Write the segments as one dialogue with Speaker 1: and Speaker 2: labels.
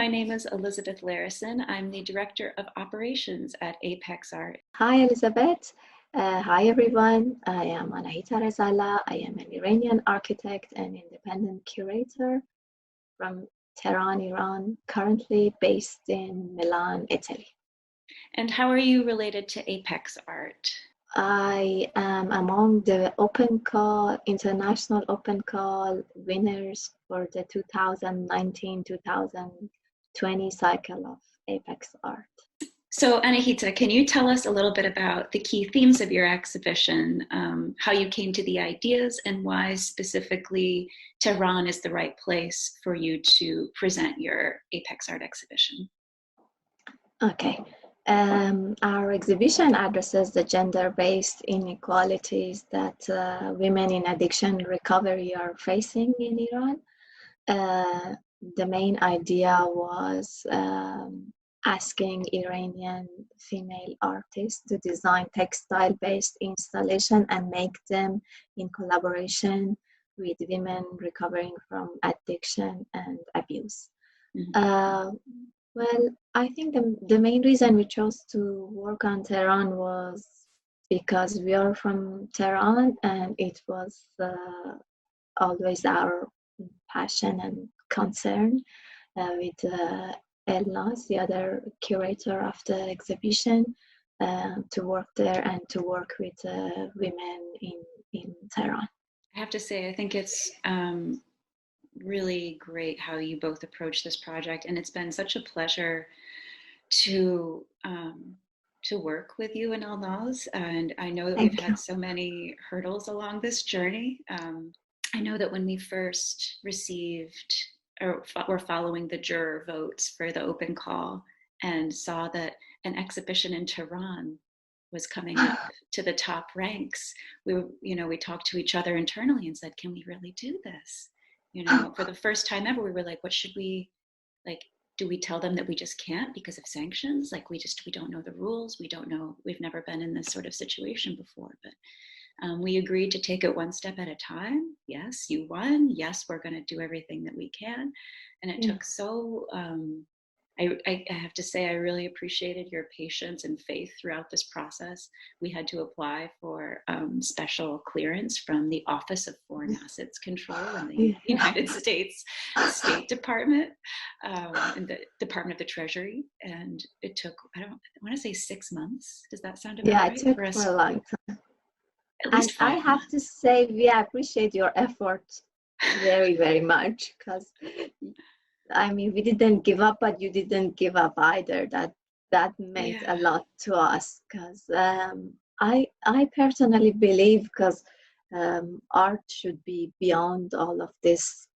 Speaker 1: my name is Elizabeth Larison. I'm the Director of Operations at apexart.
Speaker 2: Hi, Elizabeth. Hi, everyone. I am Anahita Rezaallah. I am an Iranian architect and independent curator from Tehran, Iran, currently based in Milan, Italy.
Speaker 1: And how are you related to apexart?
Speaker 2: I am among the international open call winners for the 2019-2020 cycle of apexart.
Speaker 1: So Anahita, can you tell us a little bit about the key themes of your exhibition, how you came to the ideas, and why specifically Tehran is the right place for you to present your apexart exhibition?
Speaker 2: Okay. Our exhibition addresses the gender-based inequalities that women in addiction recovery are facing in Iran. The main idea was asking Iranian female artists to design textile-based installation and make them in collaboration with women recovering from addiction and abuse. Mm-hmm. Well, I think the main reason we chose to work on Tehran was because we are from Tehran, and it was always our passion and concern with Elnaz, the other curator of the exhibition, to work there and to work with women in Tehran.
Speaker 1: I have to say, I think it's really great how you both approach this project, and it's been such a pleasure to work with you and Elnaz. And I know that we've had so many hurdles along this journey. I know that when we first received or were following the juror votes for the open call and saw that an exhibition in Tehran was coming up to the top ranks, we talked to each other internally and said, can we really do this? For the first time ever, we were like, what should we, do we tell them that we just can't because of sanctions? We don't know the rules. We don't know, we've never been in this sort of situation before, but we agreed to take it one step at a time. Yes, you won. Yes, we're going to do everything that we can. And it took so, I have to say, I really appreciated your patience and faith throughout this process. We had to apply for special clearance from the Office of Foreign Assets Control in the United States State Department and the Department of the Treasury. And it took, I want to say 6 months. Does that sound about right?
Speaker 2: Yeah, it took for a long time. And I have to say, we appreciate your effort very, very much, because we didn't give up, but you didn't give up either. That meant a lot to us, because I personally believe, because art should be beyond all of this,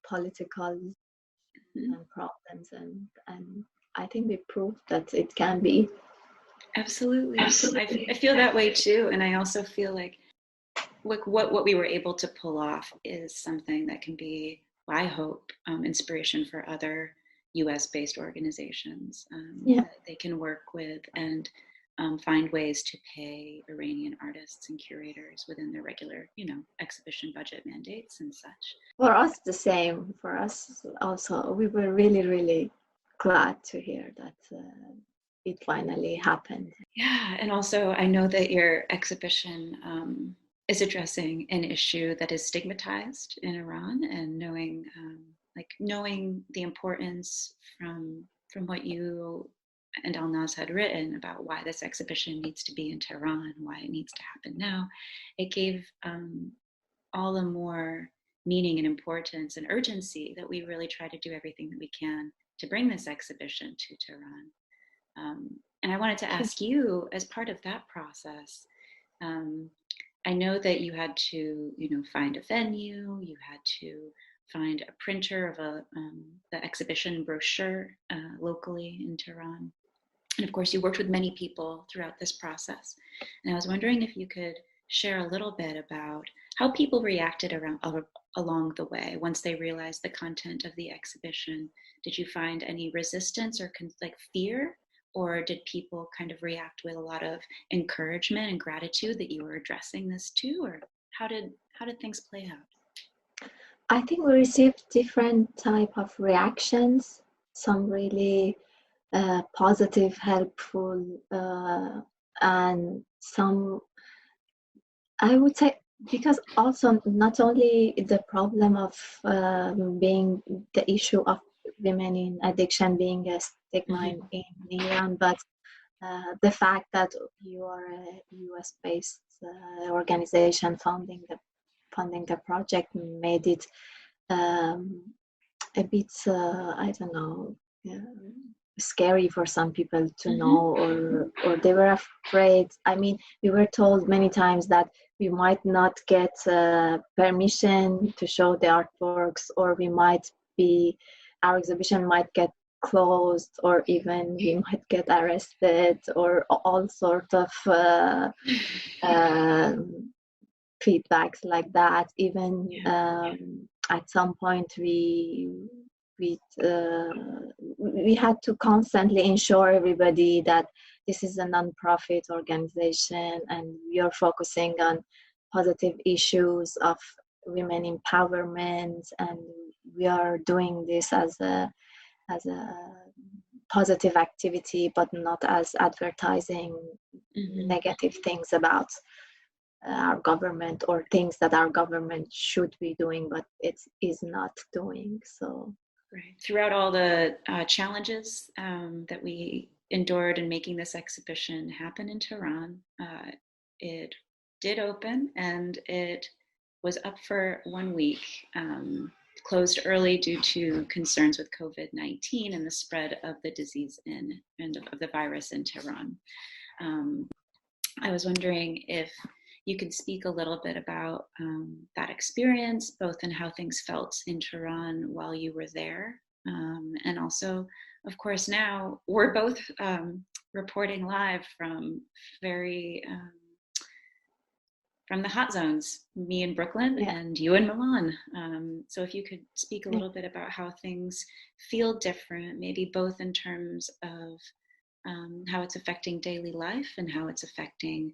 Speaker 2: political problems, and I think we proved that it can be.
Speaker 1: Absolutely. I feel that way too, and I also feel like what we were able to pull off is something that can be, I hope, inspiration for other US-based organizations that they can work with and find ways to pay Iranian artists and curators within their regular, exhibition budget mandates and such.
Speaker 2: For us, the same. For us also, we were really, really glad to hear that it finally happened.
Speaker 1: Yeah, and also I know that your exhibition is addressing an issue that is stigmatized in Iran, and knowing the importance from what you and Elnaz had written about why this exhibition needs to be in Tehran, why it needs to happen now, it gave all the more meaning and importance and urgency that we really try to do everything that we can to bring this exhibition to Tehran. And I wanted to ask you, as part of that process, I know that you had to, find a venue, you had to find a printer of the exhibition brochure locally in Tehran. And of course, you worked with many people throughout this process. And I was wondering if you could share a little bit about how people reacted along the way once they realized the content of the exhibition. Did you find any resistance or fear? Or did people kind of react with a lot of encouragement and gratitude that you were addressing this too? Or how did things play out?
Speaker 2: I think we received different type of reactions, some really positive, helpful, and some, I would say, because also not only the problem of being the issue of women in addiction being a stigma
Speaker 1: Mm-hmm.
Speaker 2: in Iran, but the fact that you are a US-based organization funding the project made it um, a bit, I don't know, scary for some people to
Speaker 1: Mm-hmm.
Speaker 2: know, or they were afraid. I mean, we were told many times that we might not get permission to show the artworks, or we might be, our exhibition might get closed, or even we might get arrested, or all sort of um, feedbacks like that. Even at some point, we uh, we had to constantly ensure everybody that this is a non-profit organization and we are focusing on positive issues of women empowerment, and we are doing this as a positive activity, but not as advertising
Speaker 1: Mm-hmm.
Speaker 2: negative things about our government, or things that our government should be doing but it is not doing. So
Speaker 1: Right. Throughout all the challenges that we endured in making this exhibition happen in Tehran, it did open and it was up for 1 week, closed early due to concerns with COVID-19 and the spread of the disease and of the virus in Tehran. Um, I was wondering if you could speak a little bit about that experience, both in how things felt in Tehran while you were there, and also, of course, now we're both reporting live from very from the hot zones, me in Brooklyn
Speaker 2: yeah,
Speaker 1: and you in Milan. So if you could speak a
Speaker 2: yeah.
Speaker 1: little bit about how things feel different, maybe both in terms of how it's affecting daily life and how it's affecting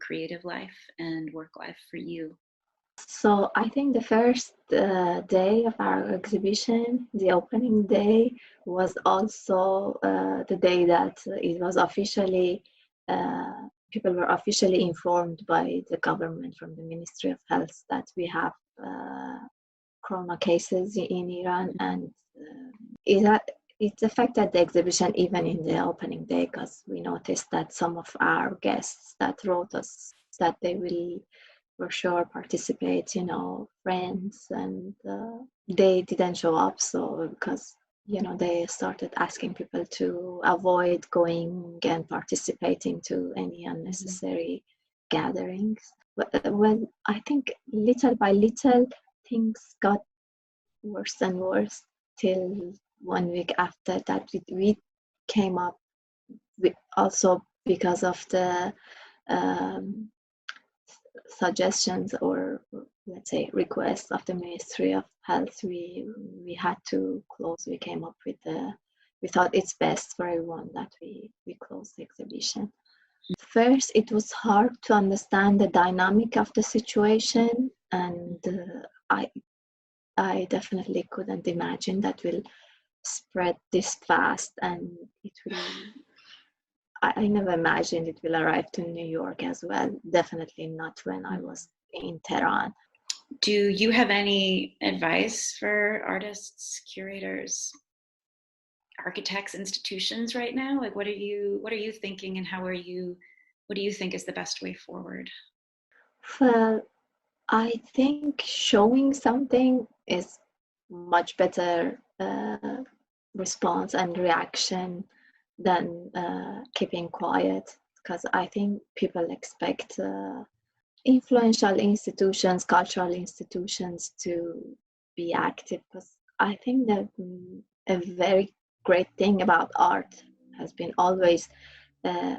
Speaker 1: creative life and work life for you.
Speaker 2: So I think the first day of our exhibition, the opening day, was also the day that it was officially, people were officially informed by the government from the Ministry of Health that we have corona cases in Iran, and it, it affected the exhibition even in the opening day, because we noticed that some of our guests that wrote us that they will for sure participate, friends, and they didn't show up. So because they started asking people to avoid going and participating to any unnecessary gatherings. Well, I think little by little things got worse and worse till 1 week after that we came up with, also because of the um, suggestions, or let's say requests of the Ministry of Health, we had to close. We came up with we thought it's best for everyone that we close the exhibition. First, it was hard to understand the dynamic of the situation, and I definitely couldn't imagine that will spread this fast, and it will. I never imagined it will arrive to New York as well. Definitely not when I was in Tehran.
Speaker 1: Do you have any advice for artists, curators, architects, institutions right now? Like what are you thinking, and what do you think is the best way forward?
Speaker 2: Well, I think showing something is much better response and reaction than keeping quiet, because I think people expect influential institutions, cultural institutions to be active, because I think that a very great thing about art has been always uh,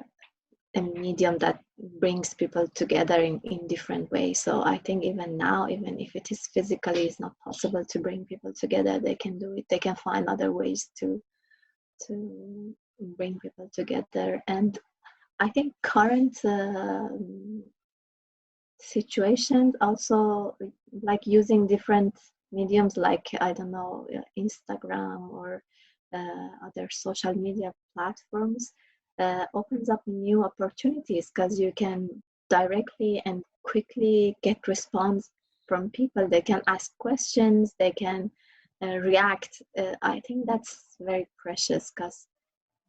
Speaker 2: a medium that brings people together in different ways. So I think even now, even if it is physically is not possible to bring people together, they can do it. They can find other ways to bring people together. And I think current situations also, like using different mediums like, I don't know, Instagram or other social media platforms opens up new opportunities, because you can directly and quickly get response from people. They can ask questions, they can react. I think that's very precious, because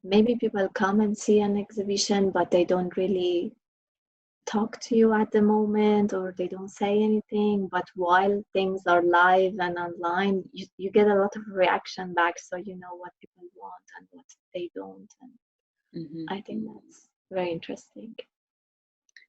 Speaker 2: maybe people come and see an exhibition, but they don't really talk to you at the moment, or they don't say anything. But while things are live and online, you get a lot of reaction back, so you know what people want and what they don't. And I think that's very interesting.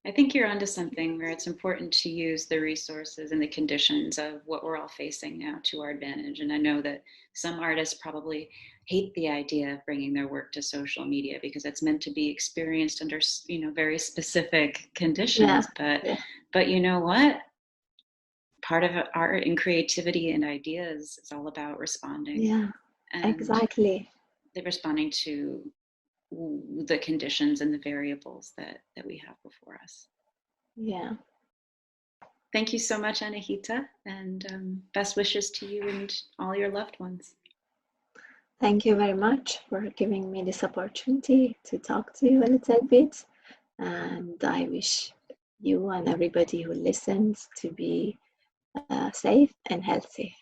Speaker 1: I think you're onto something where it's important to use the resources and the conditions of what we're all facing now to our advantage. And I know that some artists probably hate the idea of bringing their work to social media because it's meant to be experienced under, very specific conditions. But you know what? Part of art and creativity and ideas is all about responding.
Speaker 2: Yeah, exactly.
Speaker 1: They're responding to the conditions and the variables that we have before us.
Speaker 2: Yeah.
Speaker 1: Thank you so much, Anahita, and best wishes to you and all your loved ones.
Speaker 2: Thank you very much for giving me this opportunity to talk to you a little bit. And I wish you and everybody who listens to be safe and healthy.